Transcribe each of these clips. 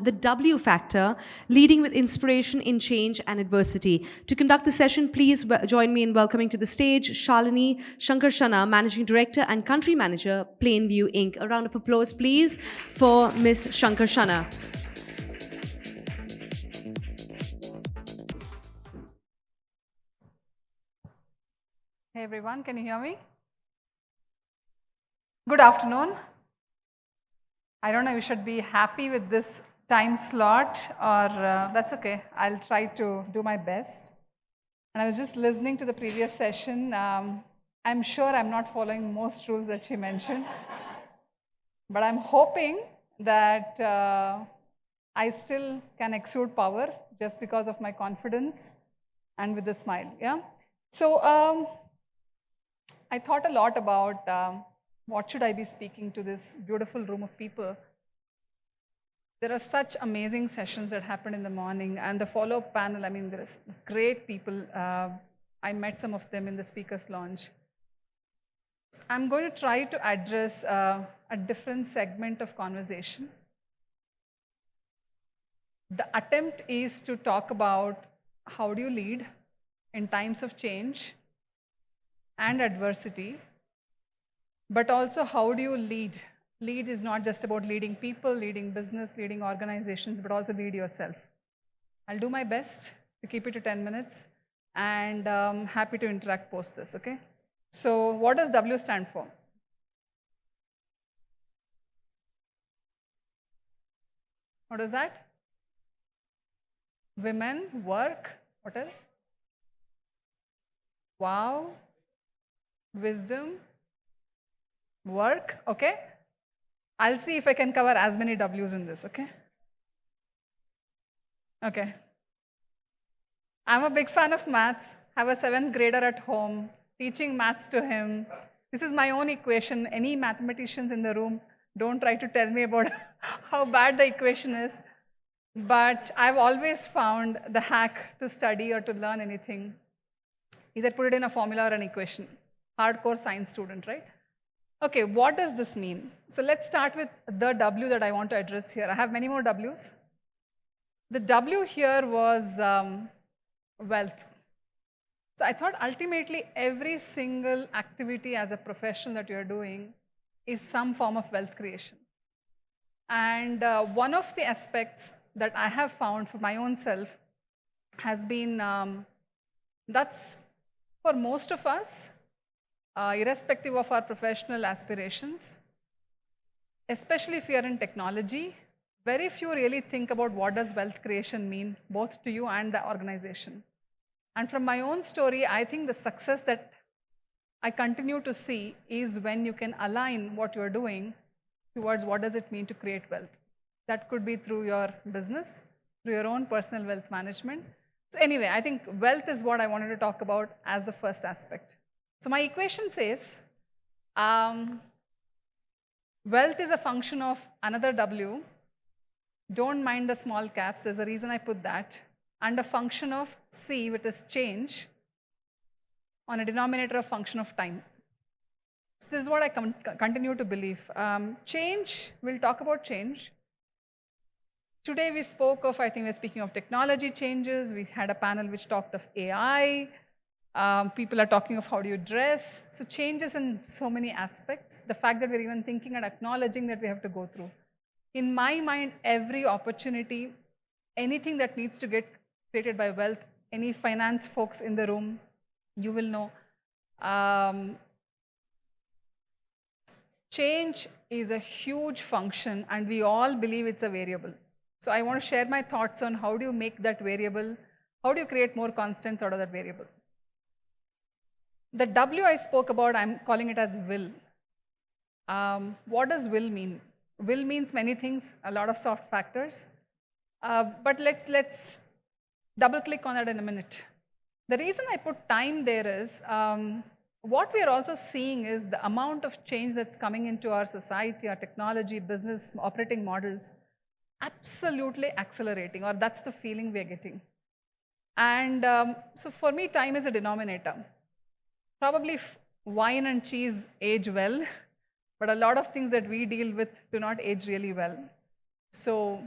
the W factor, leading with inspiration in change and adversity. To conduct the session, please join me in welcoming to the stage Shalini Sankarshana, Managing Director and Country Manager, Planview Inc. A round of applause, please, for Ms. Sankarshana. Hey everyone, can you hear me? Good afternoon. I don't know if you should be happy with this time slot or that's okay. I'll try to do my best. And I was just listening to the previous session. I'm sure I'm not following most rules that she mentioned. But I'm hoping that I still can exude power just because of my confidence and with a smile. Yeah. So I thought a lot about what should I be speaking to this beautiful room of people. There are such amazing sessions that happened in the morning, and the follow-up panel, I mean, there is great people. I met some of them in the speaker's lounge. So I'm going to try to address a different segment of conversation. The attempt is to talk about how do you lead in times of change and adversity, but also how do you lead? Lead is not just about leading people, leading business, leading organizations, but also lead yourself. I'll do my best to keep it to 10 minutes and happy to interact post this, okay? So what does W stand for? What is that? Women, work, what else? Wow, wisdom, work, okay? I'll see if I can cover as many W's in this, okay? Okay. I'm a big fan of maths, have a 7th grader at home, teaching maths to him. This is my own equation. Any mathematicians in the room, don't try to tell me about how bad the equation is. But I've always found the hack to study or to learn anything. Either put it in a formula or an equation. Hardcore science student, right? Okay, what does this mean? So let's start with the W that I want to address here. I have many more W's. The W here was wealth. So I thought ultimately every single activity as a professional that you're doing is some form of wealth creation. And one of the aspects that I have found for my own self has been that's for most of us, irrespective of our professional aspirations, especially if you are in technology, very few really think about what does wealth creation mean, both to you and the organization. And from my own story, I think the success that I continue to see is when you can align what you're doing towards what does it mean to create wealth. That could be through your business, through your own personal wealth management. So anyway, I think wealth is what I wanted to talk about as the first aspect. So my equation says, wealth is a function of another W. Don't mind the small caps, there's a reason I put that. And a function of C, which is change, on a denominator of function of time. So this is what I continue to believe. Change, we'll talk about change. Today we spoke of, I think we're speaking of technology changes. We had a panel which talked of AI. People are talking of how do you dress. So changes in so many aspects. The fact that we're even thinking and acknowledging that we have to go through. In my mind, every opportunity, anything that needs to get created by wealth, any finance folks in the room, you will know. Change is a huge function and we all believe it's a variable. So I want to share my thoughts on how do you make that variable, how do you create more constants out of that variable. The W I spoke about, I'm calling it as will. What does will mean? Will means many things, a lot of soft factors. But let's double click on that in a minute. The reason I put time there is, what we are also seeing is the amount of change that's coming into our society, our technology, business, operating models, absolutely accelerating, or that's the feeling we are getting. And so for me, time is a denominator. Probably wine and cheese age well, but a lot of things that we deal with do not age really well. So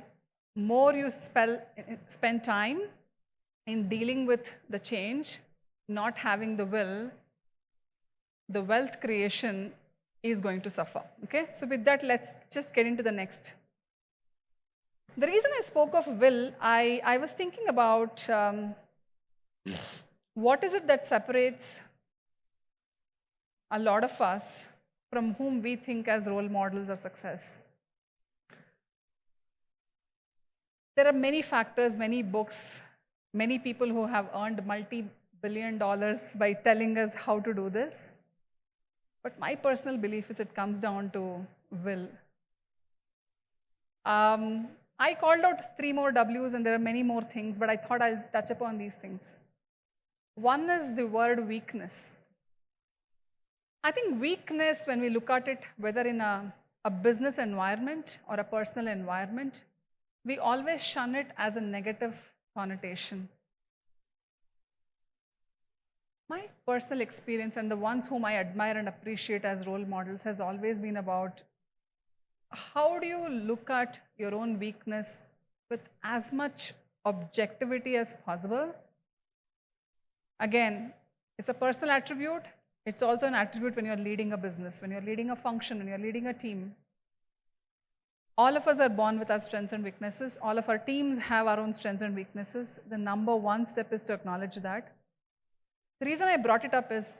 more you spend time in dealing with the change, not having the will, the wealth creation is going to suffer. Okay, so with that, let's just get into the next. The reason I spoke of will, I was thinking about what is it that separates a lot of us from whom we think as role models of success. There are many factors, many books, many people who have earned multi-billion dollars by telling us how to do this. But my personal belief is it comes down to will. I called out 3 more W's and there are many more things, but I thought I'll touch upon these things. One is the word weakness. I think weakness, when we look at it, whether in a business environment or a personal environment, we always shun it as a negative connotation. My personal experience and the ones whom I admire and appreciate as role models has always been about how do you look at your own weakness with as much objectivity as possible. Again, it's a personal attribute. It's also an attribute when you're leading a business, when you're leading a function, when you're leading a team. All of us are born with our strengths and weaknesses. All of our teams have our own strengths and weaknesses. The number one step is to acknowledge that. The reason I brought it up is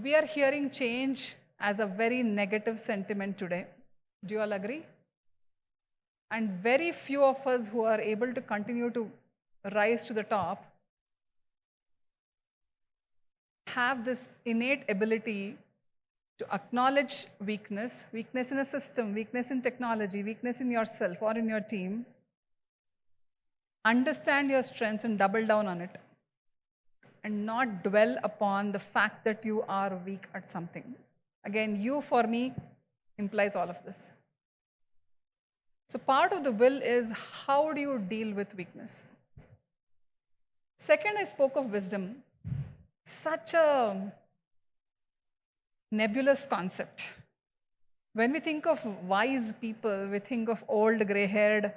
we are hearing change as a very negative sentiment today. Do you all agree? And very few of us who are able to continue to rise to the top have this innate ability to acknowledge weakness, weakness in a system, weakness in technology, weakness in yourself or in your team, understand your strengths and double down on it, and not dwell upon the fact that you are weak at something. Again, you for me implies all of this. So part of the will is how do you deal with weakness? Second, I spoke of wisdom. Such a nebulous concept. When we think of wise people, we think of old gray-haired,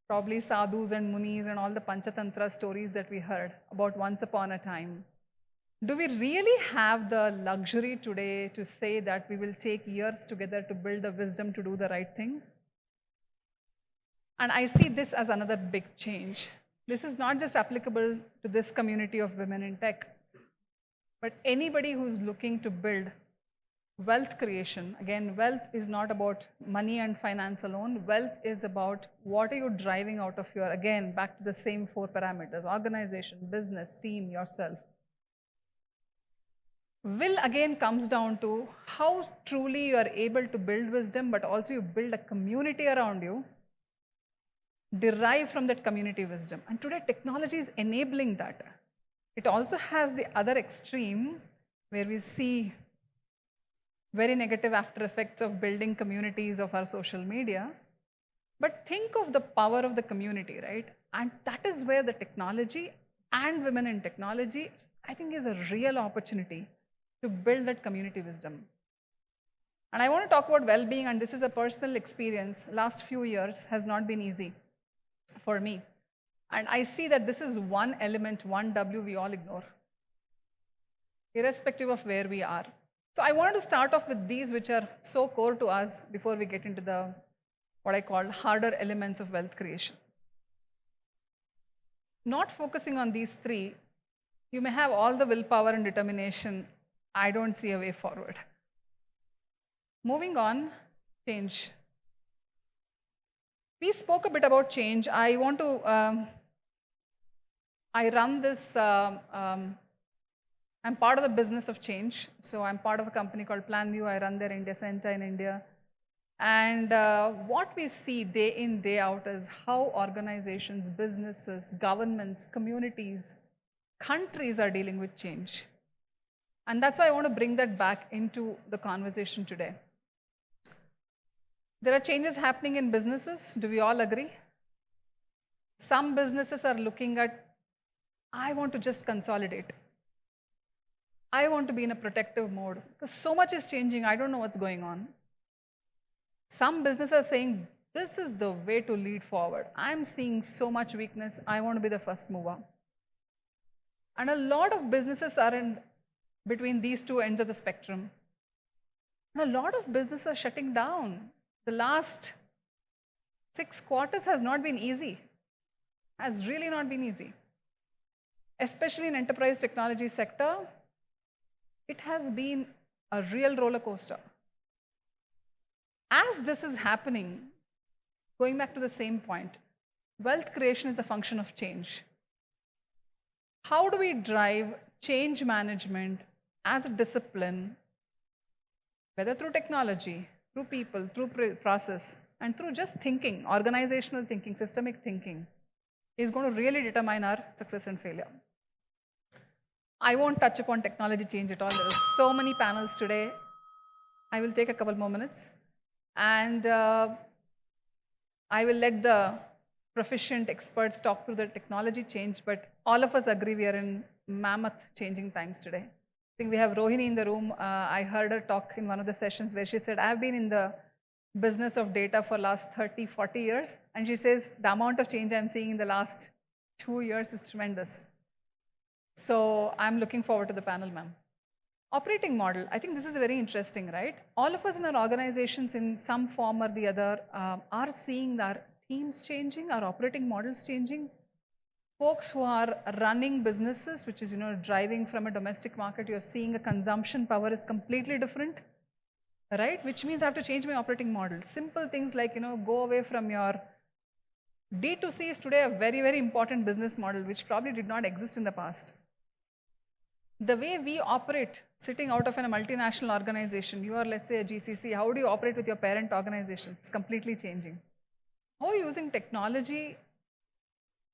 probably sadhus and munis and all the Panchatantra stories that we heard about once upon a time. Do we really have the luxury today to say that we will take years together to build the wisdom to do the right thing? And I see this as another big change. This is not just applicable to this community of women in tech, but anybody who's looking to build wealth creation. Again, wealth is not about money and finance alone. Wealth is about what are you driving out of your, again, back to the same 4 parameters: organization, business, team, yourself. Will again comes down to how truly you are able to build wisdom, but also you build a community around you, derive from that community wisdom. And today technology is enabling that. It also has the other extreme where we see very negative after effects of building communities of our social media. But think of the power of the community, right? And that is where the technology and women in technology, I think, is a real opportunity to build that community wisdom. And I want to talk about well-being, and this is a personal experience. Last few years has not been easy for me. And I see that this is one element, one W we all ignore, irrespective of where we are. So I wanted to start off with these which are so core to us before we get into the, what I call, harder elements of wealth creation. Not focusing on these 3, you may have all the willpower and determination. I don't see a way forward. Moving on, change. We spoke a bit about change. I want to, I run this, I'm part of the business of change. So I'm part of a company called Planview. I run their India Center in India. And what we see day in, day out is how organizations, businesses, governments, communities, countries are dealing with change. And that's why I want to bring that back into the conversation today. There are changes happening in businesses. Do we all agree? Some businesses are looking at, I want to just consolidate. I want to be in a protective mode because so much is changing. I don't know what's going on. Some businesses are saying, this is the way to lead forward. I'm seeing so much weakness. I want to be the first mover. And a lot of businesses are in between these two ends of the spectrum. And a lot of businesses are shutting down. The last 6 quarters has not been easy, has really not been easy. Especially in enterprise technology sector, it has been a real roller coaster. As this is happening, going back to the same point, wealth creation is a function of change. How do we drive change management as a discipline, whether through technology, through people, through process, and through just thinking, organizational thinking, systemic thinking, is going to really determine our success and failure. I won't touch upon technology change at all. There are so many panels today. I will take a couple more minutes. And I will let the proficient experts talk through the technology change, but all of us agree we are in mammoth changing times today. I think we have Rohini in the room. I heard her talk in one of the sessions where she said, I've been in the business of data for last 30, 40 years. And she says, the amount of change I'm seeing in the last 2 years is tremendous. So I'm looking forward to the panel, ma'am. Operating model, I think this is very interesting, right? All of us in our organizations in some form or the other are seeing our teams changing, our operating models changing. Folks who are running businesses, which is driving from a domestic market, you're seeing a consumption power is completely different, right? Which means I have to change my operating model. Simple things like go away from your D2C is today a very, very important business model, which probably did not exist in the past. The way we operate, sitting out of a multinational organization, you are, let's say, a GCC, how do you operate with your parent organizations? It's completely changing. How are you using technology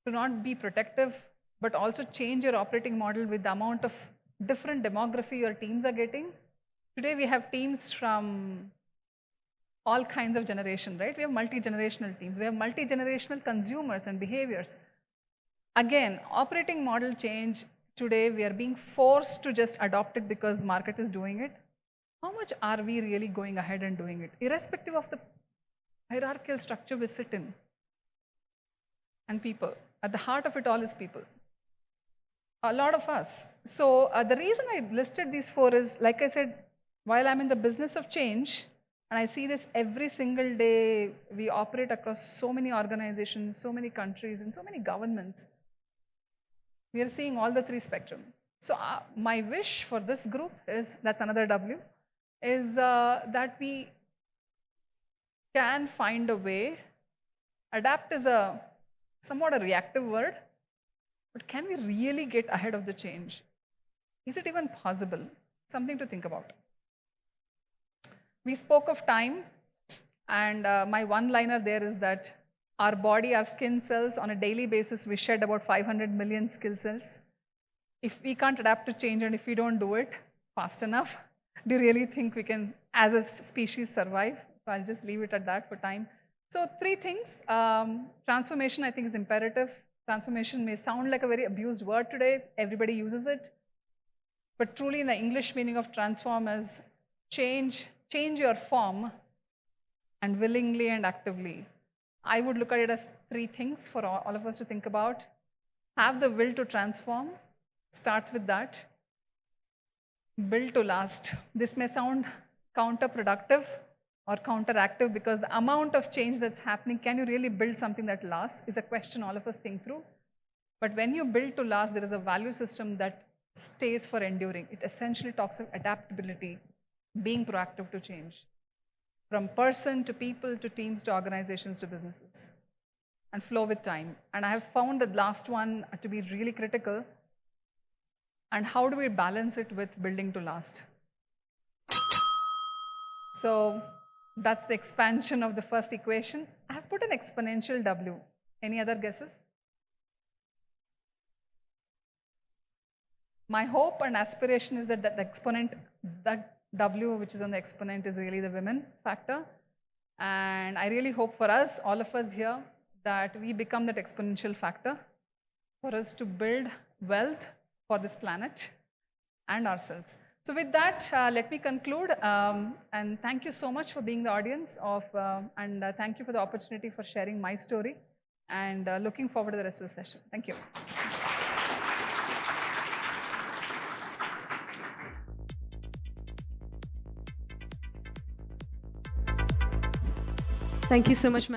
to not be protective, but also change your operating model with the amount of different demography your teams are getting? Today, we have teams from all kinds of generation, right? We have multi-generational teams. We have multi-generational consumers and behaviors. Again, operating model change. Today, we are being forced to just adopt it because market is doing it. How much are we really going ahead and doing it, irrespective of the hierarchical structure we sit in? And people, at the heart of it all is people. A lot of us. So the reason I listed these 4 is, like I said, while I'm in the business of change, and I see this every single day, we operate across so many organizations, so many countries, and so many governments. We are seeing all the 3 spectrums. So my wish for this group is, that's another W, is that we can find a way. Adapt is somewhat a reactive word, but can we really get ahead of the change? Is it even possible? Something to think about. We spoke of time, and my one-liner there is that our body, our skin cells, on a daily basis, we shed about 500 million skill cells. If we can't adapt to change and if we don't do it fast enough, do you really think we can, as a species, survive? So I'll just leave it at that for time. So 3 things. Transformation, I think, is imperative. Transformation may sound like a very abused word today. Everybody uses it. But truly, in the English meaning of transform is change your form, and willingly and actively. I would look at it as 3 things for all of us to think about. Have the will to transform, starts with that. Build to last. This may sound counterproductive or counteractive because the amount of change that's happening, can you really build something that lasts, is a question all of us think through. But when you build to last, there is a value system that stays for enduring. It essentially talks of adaptability, being proactive to change. From person to people to teams to organizations to businesses, and flow with time. And I have found the last one to be really critical. And how do we balance it with building to last? So that's the expansion of the first equation. I have put an exponential W. Any other guesses? My hope and aspiration is that the exponent, that W, which is on the exponent, is really the women factor. And I really hope for us, all of us here, that we become that exponential factor for us to build wealth for this planet and ourselves. So with that, let me conclude, and thank you so much for being the audience of, and thank you for the opportunity for sharing my story, and looking forward to the rest of the session. Thank you. Thank you so much, ma'am.